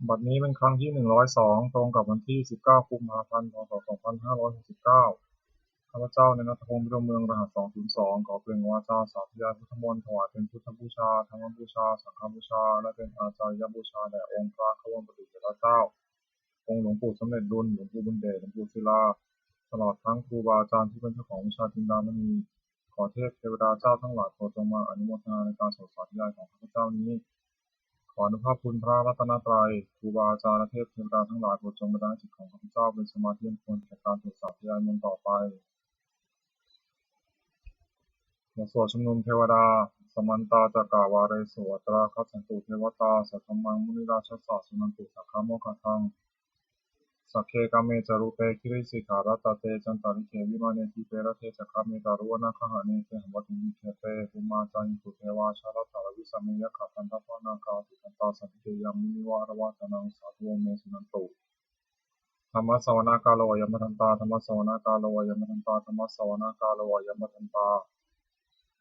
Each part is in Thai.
บัดนี้เป็นครั้งที่102ตรงกับวันที่19กุมภาพันธ์พศ2569ข้าพเจ้าในณัฐพงศ์พิรมเมืองรหัส202ขอเปล่งวาจาสาธยายพุทธมนต์ถวายเป็นพุทธบูชาธรรมบูชาสังฆบูชาและเป็นอาจารยบูชาแด่องค์พระขวมปฏิเสธเจ้าองค์หลวงปู่สมเด็จดุลหลวงปู่บุญเดชหลวงปู่ศิลาตลอดทั้งครูบาอาจารย์ที่เป็นเจ้าของวิชาจินดามณีขอเทพเทวดาเจ้าทั้งหลายโปรดจงมาอนุโมทนาในการสวดสาธยายของข้าพเจ้านี้ขออนุภาพคุณพระรัตนตรัยครูบาอาจารย์และเทพเทวดาทั้งหลายโปรดจงบันดาลจิตของข้าพเจ้าเป็นสมาธิอันควรแก่การสวดสาธยายมนต์ต่อไปบทสวดชุมนุมเทวดาสมันตาจักกาวาเรสุอัตราคัสสันตุเทวตาสัทธมังมุนิราชสสะสุนันตุสักขโมคทังสักเคกาเมจารุเตคิริสิขารัตเตจันตาริเกวิมาเนติเปรเทจักขเมตารุวนาคหาเนเตหมติมิเทเตภูมาจายิสุเทวาชาลตาวิสัมเมยขันตพานาคาติกันตาสัพเพยามินิวารวะตนังสาธุเมสุนันตุธรรมสวนากาโลยมทันตาธรรมสวนากาโลยมทันตาธรรมสวนากาโลยมทันตา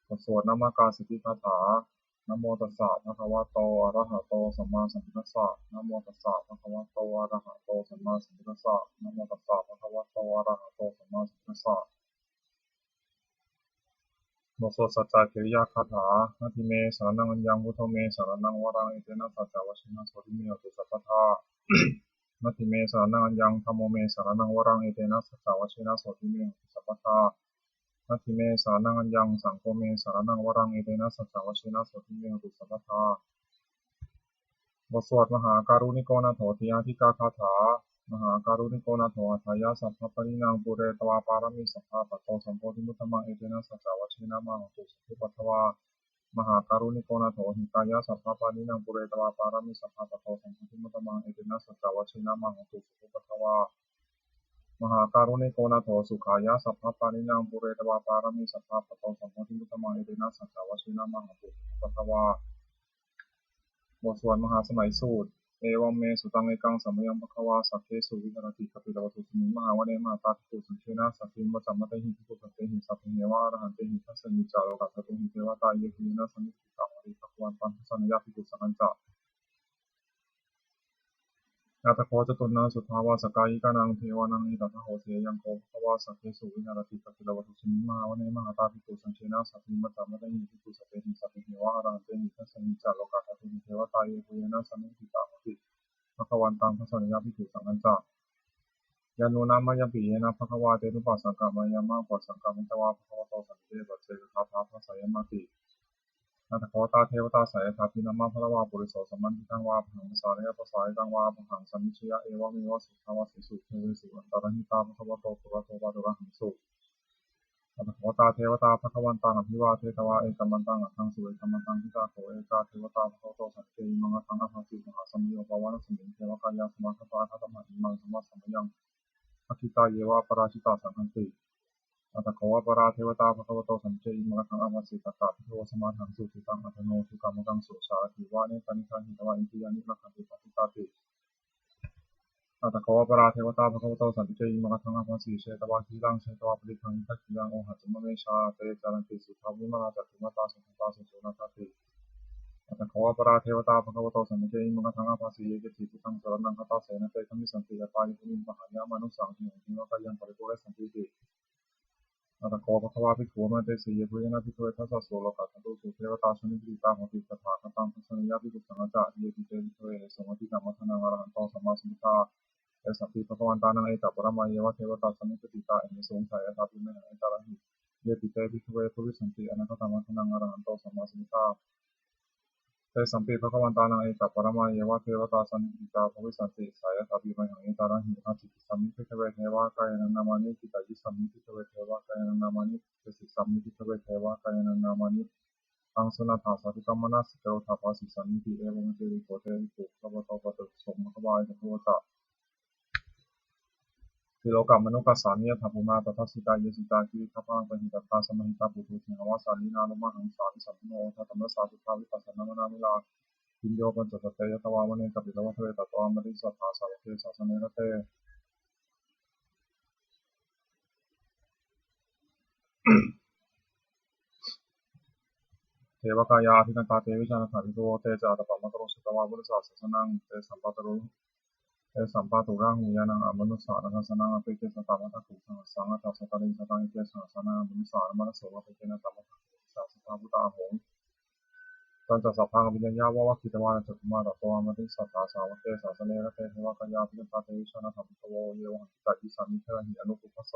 บทสวดนามกาสิทธิคาถานะโมตัสสะภะคะวะโตอะระหะโตสัมมาสัมพุทธัสสะนะโมตัสสะภะคะวะโตอะระหะโตสัมมาสัมพุทธัสสะนะโมตัสสะภะคะวะโตอะระหะโตสัมมาสัมพุทธัสสะบทสวดสัจจะกิริยาคาถานาทิเมสารนังอัญญังพุทโธเมสารนังวรังเอเตนะสัจจวชินะโสติเมหตุสัพพทานาทิเมสารนังอัญญังธัมโมเมสารนังวรังเอเตนะสัจจวชินะโสติเมหตุสัพพทานาทิเมสารนังอัญญังสังโฆเมสารนังวรังเอเตนะสัจจวชินะโสติเมหตุสัพพทาบทสวดมหาการุณิโกนาโถติยาธิกาคาถามหาการุณิโกนาโถอัฏฐายาสัพพปรินังปุเรตวาปารมิสัพพะปัตโตสัมโพธิมุตตมังเอเตนะสัจจวชินะมังตุสุขิปัทวามหาการุณิโกนาโถหิตายาสัพพปานินังปุเรตวาปารมิสัพพะปัตโตสัมโพธิมุตตมังเอเตนะสัจจวชินะมังตุสุขิปัทวามหาการุณิโกนาโถสุขายาสัพพปานินังปุเรตวาปารมิสัพพะปัตโตสัมโพธิมุตตมังเอเตนะสัจจวชินะมังตุสุขิปัทวาบทสวดมหาสมัยสูตรเอวัมเมสุตังเอกังสัมมยังภควาสัพเพสุวิหารติกปิลวัตุสมิงมหาวเนมหาตาภิกขุสังเชนะสัพพิมวจัมมะเตหิภิกขุสัพเพหิสัพเพเนวะอรหันเตหิทัสสมิจาโลกัสสตุหิเทวตาเยหินะสมิติตังวริภควันตันทัสสนยาภิกขุสังฆัญจะนาตโคจตุนาสุทธาวาสกายิกานังเทวานังอิตัทโหเทยังโกภควาสัพเพสุวิหารติกปิลวัตุสมิงมหาวเนมหาตาภิกขุสังเชนะสัพพิมวจัมมะเตหิภิกขุสัพเพหิสัพเพเนวะอรหันเตหิทัสสมิจาโลกัสสตุหิเทวตาเยหินะสมิติตังวริภควันตังทัสสนยาภิกขุสังฆัญจะยานุนามายปิเยนะภควาเตนุปัสสกามายามะปัสสกามิตวาภควโตสันเตปัจเจกทัพพะทัสสยมาตินาถโคตาเทวตาสายทัพพินามะพระวาปุริโสสัมมันทิทังวาผังสารยะปัสสายตังวาผังสัมมิชยะเอวะเมวะสุทาวาสิสุเทวิสุอันตรหิตาภควโตปุระโตปะตุระหังสุนาถโคตาเทวตาภควันตังอภิวาเทตวาเอกัมมันตังอัคคังสุเอกัมมันตังทิตาโขเอกาเทวตาภควโตสันเตอิมังอัคคังอภัสสิมหาสมุโยปวานสมิงเทวกายาสมาคตาทัตมะอิมังสมัสสมยังอคิตาเยวะปราชิตาสังฆันติอัตถโขวปราเทวตาภควโตสัญเจอิมังคังอภัสสิตตาภิโยสมาทังสุทิตังอัตโนสุกามกังสุสาธิวานิตันิทันหิตวาอินทิยานิรักขันติปัสสิตาติอัตถโขวปราเทวตาภควโตสัญเจอิมังคังอภัสสิเชตวาคีรังเชตวาปริทังทักขิยังโอหัจจมเมชาเตจารันติสุทาวิมาจัตติมตาสุขตาสุสุนัตติอัตถโขวปราเทวตาภควโตสัญเจอิมังคังอภัสสิเยกิติสุตังสรณังคตาเสนเตคมิสันติยาปายิปุมิปหายามนุสังหิงหิมะกายังปริปุเรสันติติอัตถโขภควาภิกขุมาเตสีเยปุยนะภิกขุทัสสะโสโลกัสสตุสุเทวตาสุนิปิตาโหติตถาคตังทัสสนิยาภิกขุสังฆจะเยปิเตภิกขุสมติกรรมทนังอรหันโตสัมมาสัมพุทธาเอสัพพิภควันตานังเอตัปปรมาเยวะเทวตาสมิปติตาเอหิสงสัยทัพพิเมหังเอตาระหิเยปิเตภิกขุภวิสันติอนาคตมัทนังอรหันโตสัมมาสัมพุทธาเตสัมปิภควันตานังเอตัปปรมาเยวะเทวตาสมิปติตาภวิสันติสายทัพพิเมหังเอตาระหิอาทิตสัมมิภิกขุเทวะกายนังนามานิจิตายิสัมมิภิกขุเทวะกายนังนามานิเตสิสัมมิภิกขุเทวะกายนังนามานิอังสุนัตถาสาธุกัมมนัสสิโกทัพพะสิสันนิติเอวะเมติริโกเตริโกภะวะโตปะตุสมภะวายะภะวะตะทิโลกัมมนุกัสสามิยะถาภูมาตทัสสิตาเยสิตาคิริทัพพังปะหิตตาสมหิตาปุถุสิหวาสาลีนานุมหังสาวิสัมพุโนทัตตมะสาธุทาวิปัสสนามนามิลาปิญโยปัญจสเตยะตวามะเนกัปปิตวะเทตตวามะริสัทธาสาวะเทสาสเนระเต วกายาภินันตาเตวิชานาถาภิโกเตจาตปะมะกโรสุตวาบุรสาสสนังเตสัมปะตรุเตสัมปะตุรังหุยานังอมนุสสานังสนังอภิเกสตามะตะขุสังสังอัตตสตาริสตังอิเกสสนังอมนุสสานมะนะโสอภิเกนะตามะตะขุสาสตาบุตาหงตันจะสัพพังอภิญญาวะวะคิตวานะจัตุมาตะโตมะติสัทธาสาวะเตสาสเนระเตเทวกายาภินันตาเตวิชานาถาภิโกเยวหังตัดยิสามิเทหิอนุปุพพโส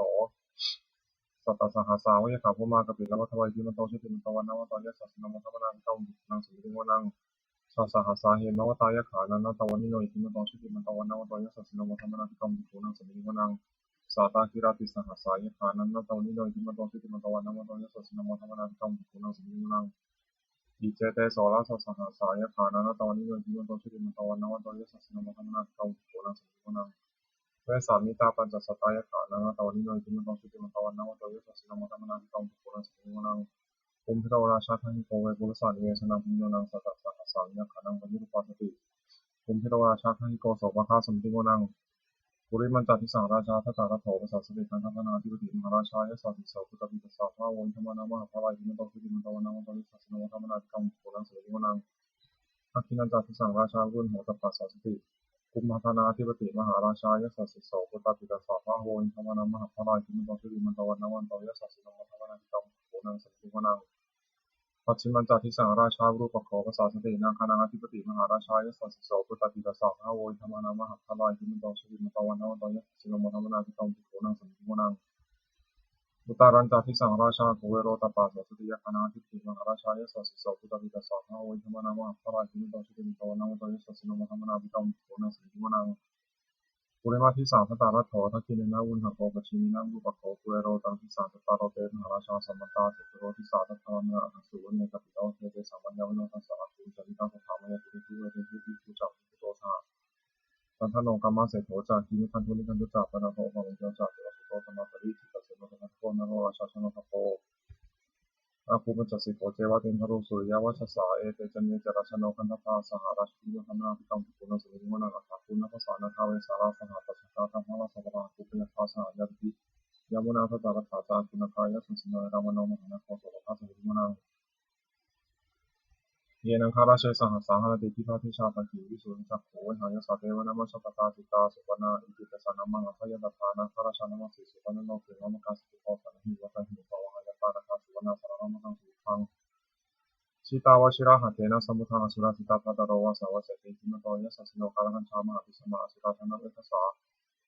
สัตตสหสาวะยะขาภูมากปิลวัฏวัยจิมันโตชิติมันตวันนาวตายะสัสสินมัทธมนาภิกขุนังสุริวนังสสหัสสาเหมวตายะขานันนตวันนิโนอิติมันโตชิติมันตวันนาวตายะสัสสินมัทธมนาภิกขุนังสุริวนังสาตาคิราติสหัสสายะขานันนตวันนิโนอิติมันโตชิติมันตวันนาวตายะสัสสินมัทธมนาภิกขุนังสุริวนังอิเจเตโสระสสหัสสายะขานันนตวันนิโนอิติมันโตชิติมันตวันนาวตายะสัสสินมัทธมนาภิกขุนังสุริวนังเวสามิตาปัญจสัตตายะขานันตวันนิโนอิติมันโตชิติมันตวันนาวตายะสัสสินมัทธมนาภิกขุนังสุริวนังภูมิพิโรราชาทันโกเวกุลสานิเวชนังภูมิโยนังสัตตสหัสสามิยะขานังปณิรุปปัสสติภูมิพิโรราชาทันโกโสภคาสมติโกนังปุริมันจัติสังราชาทัตตารัตโถปสัสสติทันทัพนาธิปติมหาราชายะสัตติโสพุทธปิตสาภาวนธรรมนามหาภวายจิมันโตสุติมันโตวันนามโตยิสัสสนวธรรมนาภิกขุโกนังสุริโกนังทักขินันจัติสังราชารุ่นโหตปัสสัสสติกุมภธนาธิปติมหาราชายะสัสสิโสพุทธปิตสาภาวนธรรมนามหาภวายจิมันโตสุติมันโตวันนามโตยิสัสสนวธรรมนาภิกขุโกนังสุริโกนังปัจฉิมัญจทิสังราชารูปโขภาษาสตินางคณาธิปติมหาราชายสัสสิโสพุทธปิตสาภาโวยธรรมนามหาภลายจิมันโตสุริมันโตวันนวันโตยัสสิโนมธรรมนาภิกขุโกนังสัมภิโกนังอุตารัญจทิสังราชาโกเวโรตปัสสติยคณาธิปติมหาราชายสัสสิโสพุทธปิตสาภาโวยธรรมนามหาภลายจิมันโตสุริมันโตวันนวันโตยัสสิโนมธรรมนาภิกขุโกนังสัมภิโกนังปุริมาทิสาทัตตารัตโถทักขิเนนะวุนหโกปชิมินังรูปโขกุเรโรตังทิสาทัตตาโรเตมหาราชาสมตตาเสตโรทิสาทัตตานะอัสสุวเนกปิโตเทเตสัมปัญญาวิโนทัสสะภูจริตาสถามยติทิเวเททิภูจักภูโตสหตันทโนกัมมาเสโถจากกิมิคันทุลิคันตุจักปนะโทภวิเจจากเทวสุโตธรรมะปริจิตเสโนธรรมะโกนโรราชาชโนทโพอาภูมิจัสสิโกเจวะเทนทรุสุริยวัชสาเอเตจันเนจราชโนคันธปาสหราชกิโยธรรมนาภิกขุปุณสุริมนังอัฏฐาปุณณภาษานาคาเวสาราสหปัสสะธรรมะสัพพะปุปยภาษายัตติยมุนาทัตตารัตถาจาคุณคายะสัสสิโนรามโนมหานาโคโสภะสุริมนังเยนังคาราเชสหัสสาหะติทิพาทิชาตกิวิสุริจักโขหายสัตเทวนามัสสตตาจิตาสุปนาอิติตสานามังอภัยตัฏฐานาคาราชานามัสสิสุปนโนเกนามกัสสิโกสันหิวัตหิภวะหายตานาคาสุวนาสารนามังสุขังชิตาวชิระหัตเถนะสมุทาอสุรสิตาพัตโรวาสาวะเสติจิมโตยัสสสิโนคารังชามหาปิสมาอสุราชนะเวทสา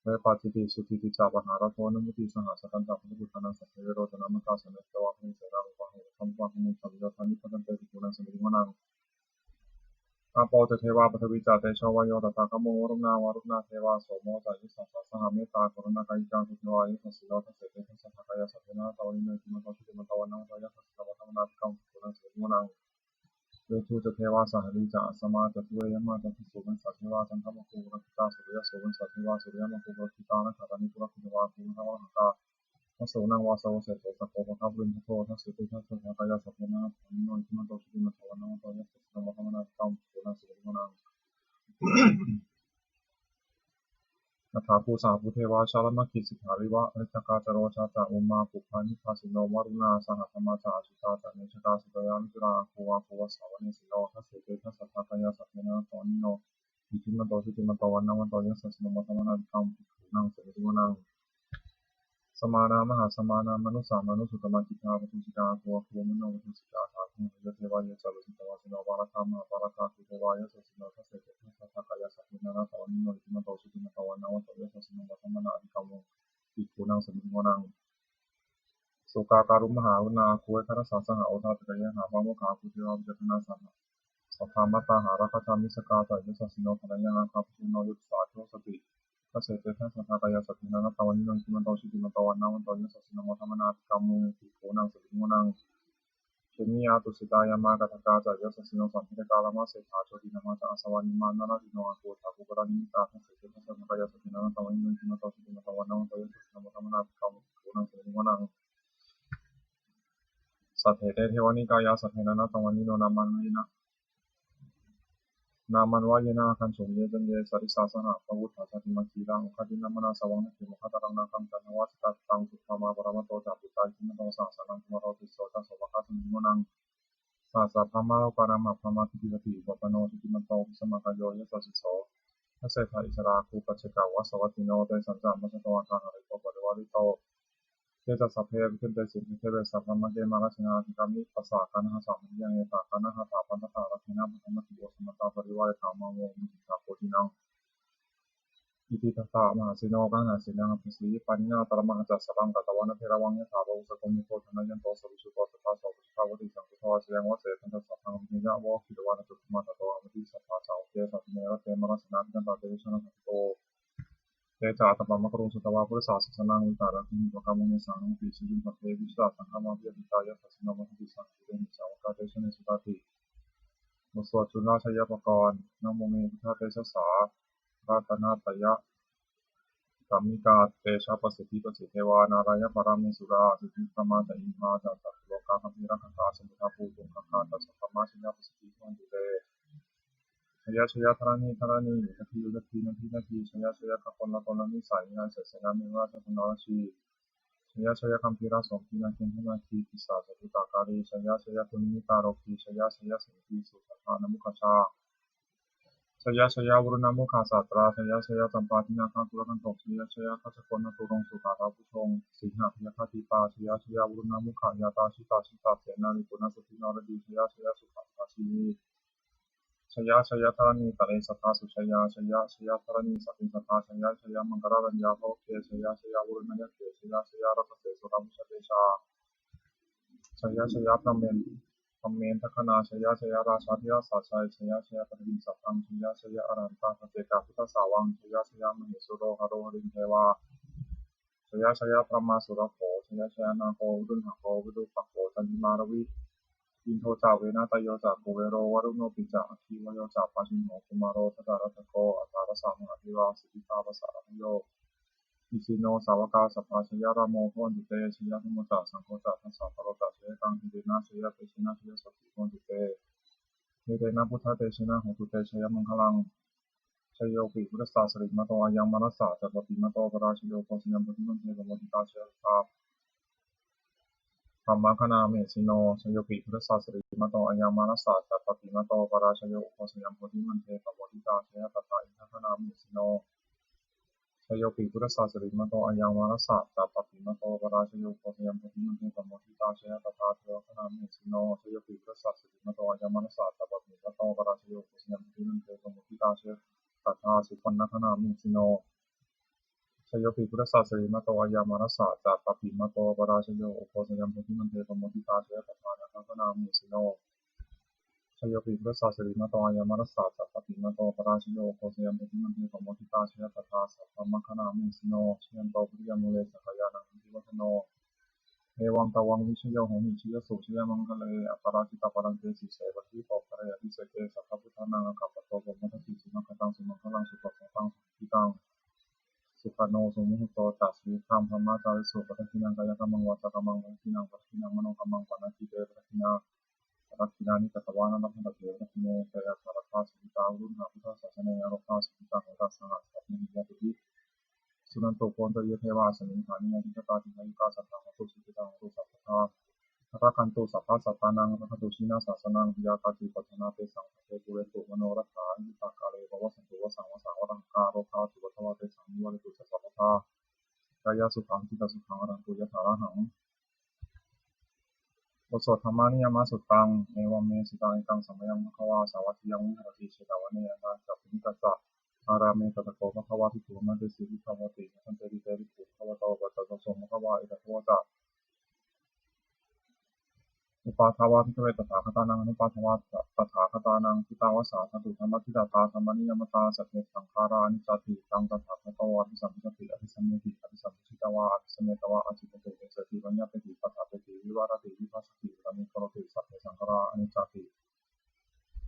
เวปาจิติสุติติจาปหาระโทนมุติสหัสตันตาพุทธานังสัพเพโรจนามกาสเนตวะหิเสนาอุปะเหตุธรรมวะหิมุสัมยทานิพันเตติปุนังสมิริมนังอาโปเทวาปทวิจาเตชวายโยตตากโมวรุณาวารุณาเทวาโสโมจายิสัสสะสหเมตตากรุณากายิกาสุเทวายิสัสสิโลทัสเสเตทัสสะทากายาสัพเพนะตวนิโนจิมันโตชิติมันตวันนังตยัสสะสิโนวัฒมนาภิกขุปุนังสมิริมนังเวทูจะเทวาสหริจาสมาจะทุเรยมาจะทุสุวันสัตเทวาจันทมะคูรคิตาสุริยโสวันสัตเทวาสุริยมะคูรคิตานะขัตานิปุรคิตวาภูมิทวะหกาทัสโสนังวาสโวเสโสสัพโพภะคับรินทโททัสสิติทัสสะทากายาสัพเพนะตวนิโนจิมันโตชิติมันตวันนังตยัสสะสิโนวัฒมนาภิกขุปุนังสมิริมนังนาถาภูสาภูเทวาชาลมะขิสิทธาริวะอริตกาจโรชาจาอุมาปุพานิพาสิโนวารุณาสหธรรมาจาชิตาจเนชกาสุตยามิจุราภูวาภูวสาวเนสิโนทัสเสเตทัสสะทากายาสัพเพนะตวนิโนอิจิมันโตสุติมันโตวันนังวันโตยัสสะสิโนวัฒมนาภิกขุปุนังสมิริมนังสมานามหาสมานามนุสามนุสุตมะจิตาปทุสิกาภูวภูมโนปทุสิกาสาธุยะเทวายะจารุสิตวาสิโนวาระธรรมะวาระธาตุเทวายะสัสสิโนทัสเสเตทัสสะทากายาสัพเพนะตวนิโนอิจิมันโตสุติมันโตวันนังวันโตยัสสะสิโนวัฒมนาภิกขุปุนังสมิริมนังสุกาการุมหาวุนาคุเวทรสาสหะโอทาตระยะหาภามกาภูเทวาวิจตนาสัมสัทธามัตตาหาราคาจามิสกาจายัสสะสิโนทระยะนาคาภูโนยุตสาโชสติทัสเสเตทัสสะทากายาสัพเพนะตวนิโนอิจิมันโตสุติมันโตวันนังวันโตยัสสะสิโนวัฒมนาภิกขุปุนังสมิริมนังเชมิยาตุสิตายามากาทกาจายัสสะสิโนสัมภิเทกาลามะเสถาโชตินามาจาอาสวานิมานานาติโนอาโกทาภูกรานิมิตาทัสเสเตทัสสะทากายาสัพเพนะตวนิโนอิจิมันโตสุติมันโตวันนังวันโตยัสสะสิโนวัฒมนาภิกขุปุนังสมิริมนังสัทเถเตเทวานิกายาสัทเถนะนะตวันนิโนนามันวินะนามันวายนะคันสุเยจันเยสริสาสหะปวุฒาชติมัคีรังคัตินามนาสวังนคิมุขตรังนาคัมจันทวัสตัตังสุภามาปรมัตโตจัปุตตาจิมโนสาสนังคุมารติโสตัสสวะคัสมิโมนัง สาสัพพะมะโลปานามัพพะมะทิฏฐิติปปโนทิฏฐิมันโตปิสมะกายโยยะสัสสิโสทัสเสถะอิสราคูปัจเจกาวะสวัตติโนเตสัญจามัสสะตวันทางหริโตปริวาริโตเทจัสสะเพวิเทเตสิมิเทเวสัพพะมะเกมาราชนาธิกามิปัสสะกานะหะสามิยังเอตากานะหะถาปันตตาลักขินะปัทมัตติโยสมัตตาปริวาริธามังโมมิหิตาโพธินังอิติทัสสะมหาสิโนกังหาสินังภิสีปัญญาตระมังจัสสะรังกัตตวันเทระวังยะถาโรสกุมิโตธนายันโตสวิชุโตสัทธาโสปุชฌาวติสังคุทวะเสยังวะเสตันตัสสะทังวิญญาวะคิดวานะจุตมาตโตอมติสัทธาสาวเกสัตเมระเตมรัสนาติกันตาเตวิชนะสัตโตเตจาตปะมะกรุงสุตวะพุทธศาสสนังวิตาระคิมิปะกามุเนสังปิสิจินปะเทวิชตาสังฆมาภิยติตายะสัสสิโนมัทติสังคิเรนิสาวกาเตชะเนสุตติบทสวดจุลราชยปกรณ์นะโมเมพุทธเตชะสาราตนาตยะกามิกาเตชะปัสสิทธิปัสสิเทวานารายะปรามิสุราสิทธิปมาจอิมาจัตตโลกาคัมภีรังคันตาสมุทาภูตุงคังคาตัสสะธรรมะชยปัสสิทธิมันตุเตชยชยธรณีธรณีนาทีนาทีนาทีนาทีชยชยกัปปนละปนละนิสัยงานเสสนามิราชกุณราชีชยชยคัมภีราสองทีนาทีนาทีปิสาสตุตาการีชยชยตุนิตารกีชยชยสิทธิสุตถานมุขชาชยชยวรุณมุขาสาตราชยชยจำปาทินาคาตุลกันตกชยชยคัจโกนะตุรงสุตาราภุชงสิงหพยาคติปาชยชยวรุณมุขายาตาชิตาชิตาเสนานิปุณสุทินารดีชยชยสุขันตาชีชยชยธรณีตะเลสัทธาสุชยชยชยธรณีสัพพิสัทธาชยชยมังคารัญญาโลเกชยชยวรุณยเกชยชยรัตเสสุรามุชเตชาชยชยพระเมนธรรมเมนทคนาชยชยราชาธิราชาชัยชยชยปฏิสัพพังชยชยอรันตาเจกาพุทธสาวังชยชยมเหสุโรหโรหรินเทวาชยชยพระมาสุรโขชยชยนาโควิดุลหโควิดุปักโขจันทิมารวิอินโทจาเวนะตโยจากโกเวโรวรุโนปิจาอคีวโยจากปัจิโนกุมารโรทตารัตโกอัตตารสามหาธิวาสิทธิตาภาษาโยอิสิโนสาวกาสัพพะชยรามโมโพนตุเตชยธรรมจักสังโฆจักทัสสะปโรจักชยตังอิเดนะชยเตชนะชยสัพพิโพนตุเตเนเตนะพุทธเตชนะโหตุเตชยมังคลังชยโยปิพุทธศาสริมโตอายังมนัสสะจัปปิมโตปราชโยโคสยัมปฏิมันเทกโมติตาเชตาธรรมคณาเมสิโนชยโยปิพุทธศาสริมโตอายังมนัสสะจัปปิมโตปราชโยโคสยัมปฏิมันเทกโมติตาเชตตาอินทคณาเมสิโนชโยปิพุทธศาสริมโตอายังวารัสสะจัปปติมโตปราชโยโคสยัมปฏิมันเทปโมทิตาเชยตถาเทวคณามิสิโนชโยปิพุทธศาสริมโตอายังวารัสสะจัปปติมโตปราชโยโคสยัมปฏิมันเทปโมทิตาเชยตถาสุปันนคณามิสิโนชโยปิพุทธศาสริมโตอายังวารัสสะจัปปติมโตปราชโยโคสยัมปฏิมันเทปโมทิตาเชยตถานัคณามิสิโนชโยปิพุทธศาสริมโตอายังวารัสสะจัปปติมโตปราชโยโคสยัมปฏิมันเทปโมทิตาเชยตถาสัพพมคณามิสิโนชยันโตปริยมุเลสขยานังทิวัฒโนเอวังตวังวิชโยโหมิชยสุชยมังคะเลอปราชิตาปรังเตสิเสวัติโตภะเยติเสเกสัพพพุทธานังกัปปะโตปมัตติสุนัขตังสุมังคลังสุปะตังสุขิตังสุขโนสุมุหโตตัสวิธรรมธรรมะจาริสุปะทินังกายกรรมังวาจากรรมังวิทินังปะทินังมโนกรรมังปานาติเตปะทินารักขินานิกัตวานันทพันตเถระทิเนเตยะสารคาสุขิตาวุฒหาพุทธศาสนาอารคาสุขิตาโหราสหัสสัพพิยะติสุนันโตโกนตเยเทวาสมิงฐานิยติจตาตินายุกาสัทธาหุสุขิตังหุสัพพะรักขันตุสัพพะสัตตานังรักขันตุชินาศาสนังพิยาคาติปัจนาเตสังเตตุเรตุมโนรัตถาอิตากาเลภวสันตุวสังวสังวรังคาโรคาตุวัฏวะเตสังนิวรตุสัพพะกายสุขังจิตสุขังอรันตุยะถาระหังบทสวดธรรมานิยามสุตตังเอวัมเมสิตังกังสัมยังภควาสาวัติยังวิหารติเชตาวะเนยนะจักขุนิกัสสะอาราเมตตะโกภควาภิกขุมันเตสิวิภวติสันเตติเตวิปุภวโตปัจจโตสมภควาอิตถวะจักอุปาทาวาภิกขเวตถาคตานังอนุปาทาวาตถาคตานังทิตาวสาสันตุธรรมทิฏฐาธรรมนิยมตาสัพเพสังขารานิจจติตังตถาคตวาภิสัมภิสติอภิสัมเมติอภิสัมภิชิตวาอภิสัมเมตวาอจิตติเอสติวัญญาปติปัฏฐาปติวิวารติวิภัสสติรามิโครติสัพเพสังขาราอนิจจติ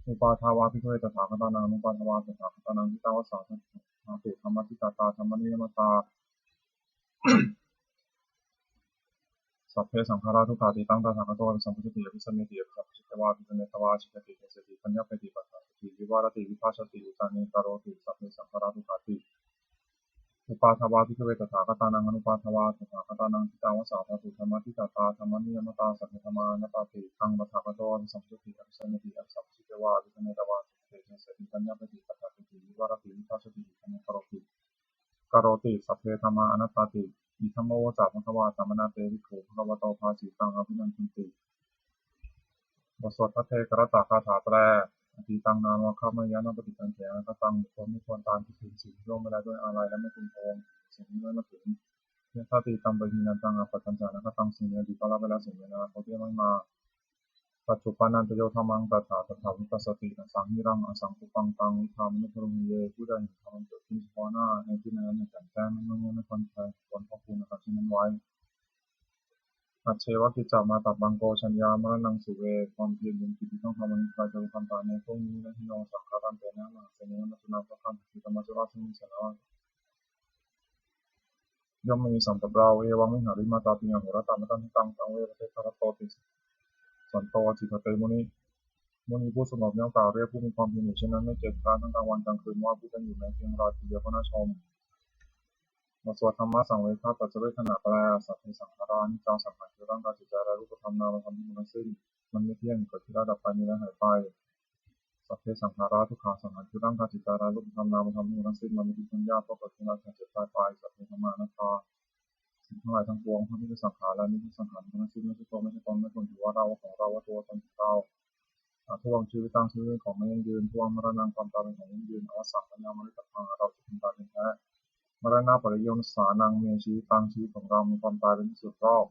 อุปาทาวาภิกขเวตถาคตานังอนุปาทาวาตถาคตานังทิตาวสาสันตุธรรมทิฏฐาธรรมนิยมตาสัพเพสังขาราทุกขาติตังตถาคตวาภิสัมภิสติอภิสัมเมติอภิสัมภิชิตวาอภิสัมเมตวาอจิตติเอสติปัญญาปติปัฏฐาปติวิวารติวิภัสสติอุตานิกโรติสัพเพสังขาราทุกขาติ อุปาทวาพิกเวตถาคตานังอนุปาทวาตถาคตานังทิตาวสาธาตุธรรมทิฏฐาธรรมนิยมตาสัพพธรรมานัตติตังตถาคตสัมสุติอัสสนติอัสสัพสิเทวาวิสเนตวาสุเตชะสติปัญญาปฏิปัฏฐติวิวรติวิปัสสติธรรมกโรติสัพเพธรรมาอนัตตาติอิธัมโมจาภควาสัมมนาเตวิโขภควโตภาสิตังอภินันทิติบทสวดพระเทกรตคาถาแปลอธิตังนามวคัมมยานปฏิปันเถนะตังบุคคลไม่ควรตามที่ถึงสิ่งร่วมไม่ได้ด้วยอะไรและไม่พึงพงสิ่งนี้ไม่มาถึงเมื่อถ้าตีตังไปหินันตังอปัจจันจานะตังสิ่งนี้ดีก็รับเวลาสิ่งนี้นะเขาเรียกไม่มาปัจจุบันนันตโยธรรมังตถาตถาวิปัสสติสังหิรังอสังคุปังตังวิธามุพรุงเยผู้ใดเห็นธรรมเกิดขึ้นเฉพาะหน้าในที่นั้นในแจ่มแจ้งไม่ควรใช้ควรพอคุณนะครับที่นั้นไว้อัจเชวกิจจามาตับบังโกชัญญามรณังสุเวความเพียรเป็นกิจที่ต้องทำมันใครจะทำตามในพวกนี้และที่นองสังฆารันเตนะมาเสนอมาสุนัขข้ามที่ธรรมจุราชนิสนาย่อมไม่มีสัมปเราเอวังมิหาริมาตาปิยังโหรตามตันตังตังเวรเทคารโตติสันโตจิตเตมุนีผู้สงบย่อมกล่าวเรียกผู้มีความเพียรอยู่เช่นนั้นไม่เกียจคร้านทั้งกลางวันกลางคืนว่าผู้เป็นอยู่ในเพียงรายทีเดียวก็น่าชมบทสวดธรรมะสังเวชปัจจเวทนาแปลสัพเพสังขารานิจจังสังขารคือร่างกายจิตใจและรูปธรรมนามธรรมที่มันสิ้นมันไม่เที่ยงเกิดขึ้นแล้วดับไปมีแล้วหายไปสัพเพสังขาราทุกขาสังขารคือร่างกายจิตใจและรูปธรรมนามธรรมที่มันสิ้นมันไม่ที่เป็นญาติเพราะเกิดขึ้นแล้วแก่เจ็บตายไปสัพเพธรรมานัตตาสิ่งทั้งหลายทั้งปวงทั้งที่เป็นสังขารและไม่ใช่สังขารทั้งสิ้นไม่ใช่ตัวไม่ใช่ตนไม่ควรถือว่าเราของเราว่าตัวตนของเราทวงชีวิตตั้งชีวิตของไม่ยั่งยืนทวงมรณะความตายเป็นของยั่งยืนอวสานปัญญามฤตพังเราจะเป็นตายเป็นแท้มรณะปริโยนสานังมีชีวิตตั้งชีวิตของเรามีความตายเป็นที่สุดรอบ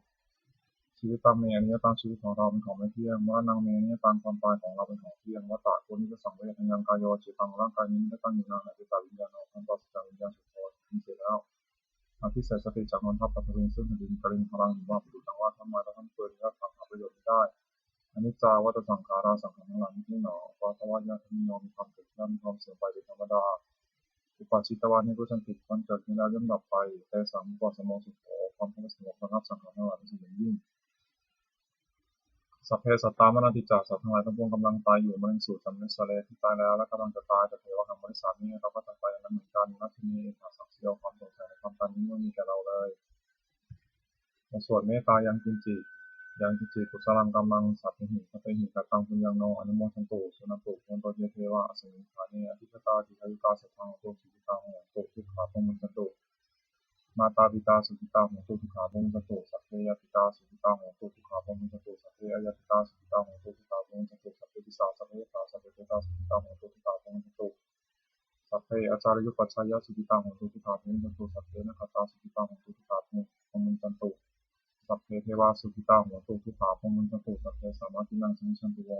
ชีวิตตั้งเมียนี้ตั้งชีวิตของเราเป็นของไม่เที่ยงมรณะเมียนี้ตั้งความตายของเราเป็นของเที่ยงวัฏฏะตัวนี้ก็สังเวชยังกายโยจิตังร่างกายนี้ไม่ได้ตั้งอยู่นานในจิตวิญญาณของท่านต่อจิตวิญญาณสุดโต่งทิ้งเสียแล้วอภิเษกสติจากนนทัพปัตตวินซึ่งแผ่นดินกริงพลังหรือว่าประดุจดังว่าทำไมเราท่านเปิดและทำหาประโยชน์ไม่ได้อนิจจาวัฏสังขาราสังขารทั้งหลายไม่เที่ยงหนอเพราะว่าญาติมีนอมีความเกิดขึ้นมีความเสื่อมไปเป็นธรรมดาอุปาชิตวานิรู้ชันติดมันเกิดขึ้นแล้วย่อมดับไปแต่สามอุปสมโมสุขโขความสงบระงับสังขารทั้งหลายเป็นสิ่งยิ่งสัพเพสัตตามรณติจาสัตว์ทั้งหลายทั้งปวงกำลังตายอยู่มรณะสูตรจำเนสเลที่ตายแล้วและกำลังจะตายแต่เทวะธรรมบริษัทนี้เราก็จะไปนั้นเหมือนกันนักที่นี้ถาสักเซียวความสงสัยในความตายนี้ไม่มีแก่เราเลยส่วนเมตตายังกิจิกุศลังกัมมังสัพเพหิสัพเพหิกัตตังปุญญังโนอนุโมทันตุสุนันตุโนโตเยเทวะอสมิฐานีอธิปตาทิทายุกาสัพพังโตสุขิตาโหตุทุกขาปมุนตุมาตาปิตาสุขิตาโหตุทุกขาปมุนตุสัพเพยปิตาสุขิตาโหตุทุกขาปมุนตุสัพเพอยปิตาสุขิตาโหตุทุกขาปมุนตุสัพเพปิสาสัพเพตาสัพเพเตตาสุขิตาโหตุทุกขาปมุนตุสัพเพอาจารยุปัชฌายะสุขิตาโหตุทุกขาปมุนตุสัพเพนะคตาสุขิตาโหตุทุกขาปมุนตุสัพเพเทวาสุขิตาโหตุทุกขาปมุนตุสัพเพสามาตินังสังชันตุโว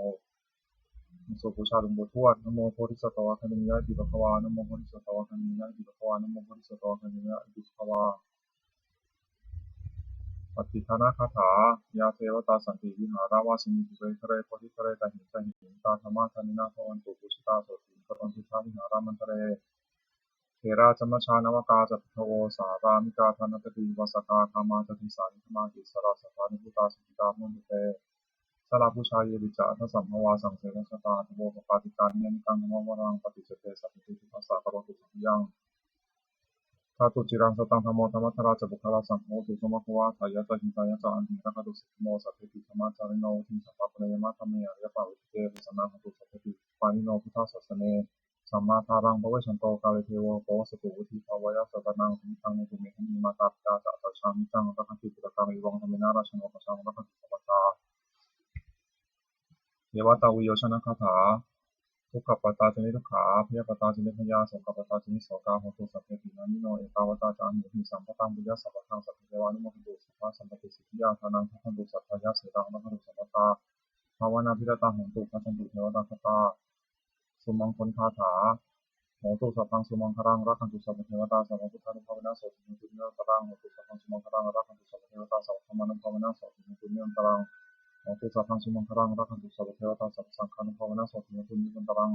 สุปุชาลุงบุทวดนโมโพธิสัตวะคันยะติปะคะวานโมโพธิสัตวะคันยะติปะคะวานโมโพธิสัตวะคันยะติปะคะวาปฏิฆานาคาถายาเทวตาสันติวิหาราวาสินิภิเวทะเรโพธิทะเรตหิตาธรรมะธนินาภวันตุปุชิตาโสติกตันทุชาวิหารามันทะเรเทราจมชานวกาจัตถโวสารามิกาธนตติวสกาคามาจติสานิธมาติสราสภานิพุตาสุขิตามุนิเตสลาภูชาเยวิจาทัสสัมภวาสังเสนสตาทโวปปาติการเนนิกังนโมวรังปฏิเสเตสัพพิทุปัสสะกโรตุสัมยังทาตุจิรังสตังธรรมโมธรรมทราจบุคลาสังโฆตุสมะภวะทายะจหิตายะจอันหิรักตุสิโมสัพพิธรรมะจาริโนทิสัพพะเปรมะธรรมเมอริยปาวิเตปิสนาหตุสัพพิปานิโนพุทธสัสเนสัมมาทารังภเวชันโตกาลเทโวโปสตุวุธิภาวะยะสตนังทิทังในตุเมหิมาตาปิตาจัตตาชามิจังรักขันติปุตตังอิวังธรรมินาราชโนปชังรักขันติสัมปตาเยวตาวิโยชนะคาถาทุกขปตาจนิทุกขาพยาปตาจนิพยาโสกปตาจนิโสกาโหตุสัพเพตินานิโนเอกาวตาจามิหิสัมปตังบุญญาสัพพังสัพเพเทวานุโมหิตุสัพพะสัมปติสิทธิยาทานังทัพพันตุสัพพยาเสดังรักขันตุสัมปตาภาวนาพิรตาโหตุพันตุเทวตาคตาสุมังคลคาถาโหตุสัพพังสุมังครังรักขันตุสัพพเทวตาสัพพพุทธานุภาเวนะโสติมุตุเนตรังโหตุสัพพังสุมังครังรักขันตุสัพพเทวตาสัพพธรรมานุภาเวนะโสติมุตุเนตรังโหตุสัพพังสุมังครังรักขันตุสัพพเทวตาสัพพสังฆานุภาเวนะโสติมุตุเนตรัง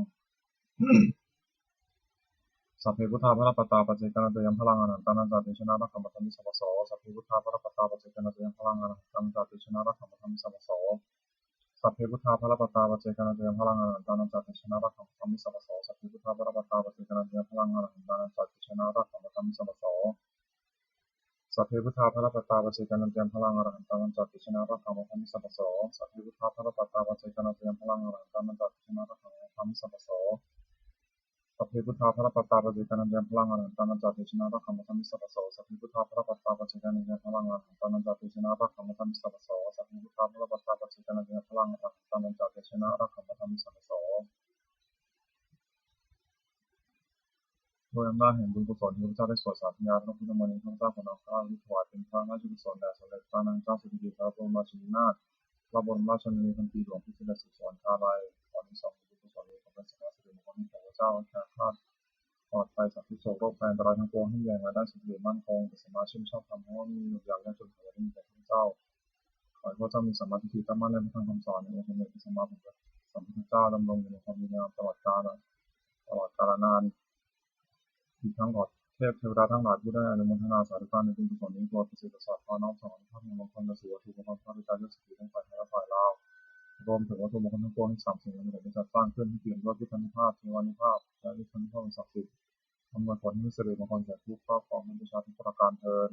สัพเพพุทธาภรปตาปัจเจกนันตยังพลังอนันตานันตาเตชนะรักขมัตมิสัมปโสสัพเพพุทธาภรปตาปัจเจกนันตยังพลังอนันตานันตาเตชนะรักขมัตมิสัมปโสสัพเพพุทธาภรปตาปัจเจกนันตยังพลังอนันตานันตาเตชนะรักขมัตมิสัมปโสสัพเพพุทธาภรปตาปัจเจกนันตยังพลังอนันตานันตาเตชนะรักขมัตมิสัมปโส พเพพุทธาภรปัตตาปัจเจกนันเตยมพลังอรหันตานันจัตติชนะระคังวัฏมิสัพพโสสัพเพพุทธาภรปัตตาปัจเจกนันเตยมพลังอรหันตานันจัตติชนะระคังวัฏมิสัพพโสสัพเพพุทธาภรปัตตาปัจเจกนันเตยมพลังอรหันตานันจัตติชนะระคังวัฏมิสัพพโสสัพเพพุทธาภรปัตตาปัจเจกนันเตยมพลังอรหันตานันจัตติชนะระคังวัฏมิสัพพโสสัพเพพุทธาภรปัตตาปัจเจกนันเตยมพลังอรหันตานันจัตติชนะระคังวัฏมิสัพพโสโดยอำนาจแห่งบุญกุศลที่พระเจ้าได้สวดสาธยายพระพุทธมนต์ข้าพเจ้าขอนน้อมข้าวิถวายเป็นพระราชกุศลแด่สมเด็จพระนางเจ้าสิริกิติ์พระบรมราชินีนาถพระบรมราชชนนีพันปีหลวงพิเศษสิริสวรรคาลัยขอที่สองบุญกุศลนี้ขอเป็นสิ่งศักดิ์สิทธิ์มงคลของพระเจ้าแก่ข้าปลอดภัยจากทุกโศกโรคภัยอันตรายทั้งปวงให้แย่งและได้สุขเดีมั่นคงเป็นสมาชิกชอบธรรมเพราะว่ามีอยู่อย่างแน่จนถึงวันนี้แต่พระเจ้าขอให้พระเจ้ามีสัมมาทิฏฐิตั้งมั่นในพระธรรมคำสอนในองค์สมเด็จพระสัมมาสัมพุทธเจ้าดำรงอยู่ในความดีงามตลอดกาลนานอีกทั้งขอเทพเทวดาทั้งหลายผู้ได้อนุโมทนาสาธุการในบุญกุศลนี้โปรดประสิทธิ์ประสาทพาน้อมส่งพระมงคลมาสู่วัตถุมงคลพระบิดาเจ้าสิริทั้งฝ่ายไทยและฝ่ายลาวรวมถึงวัตถุมงคลทั้งปวงที่สามสิ่งนั้นได้จัดสร้างขึ้นให้เปลี่ยนด้วยพุทธานุภาพเทวานุภาพและฤทธานุภาพศักดิ์สิทธิ์อำนวยผลให้สิริมงคลแก่ผู้ครอบครองและประชาชนทุกประการเทอญ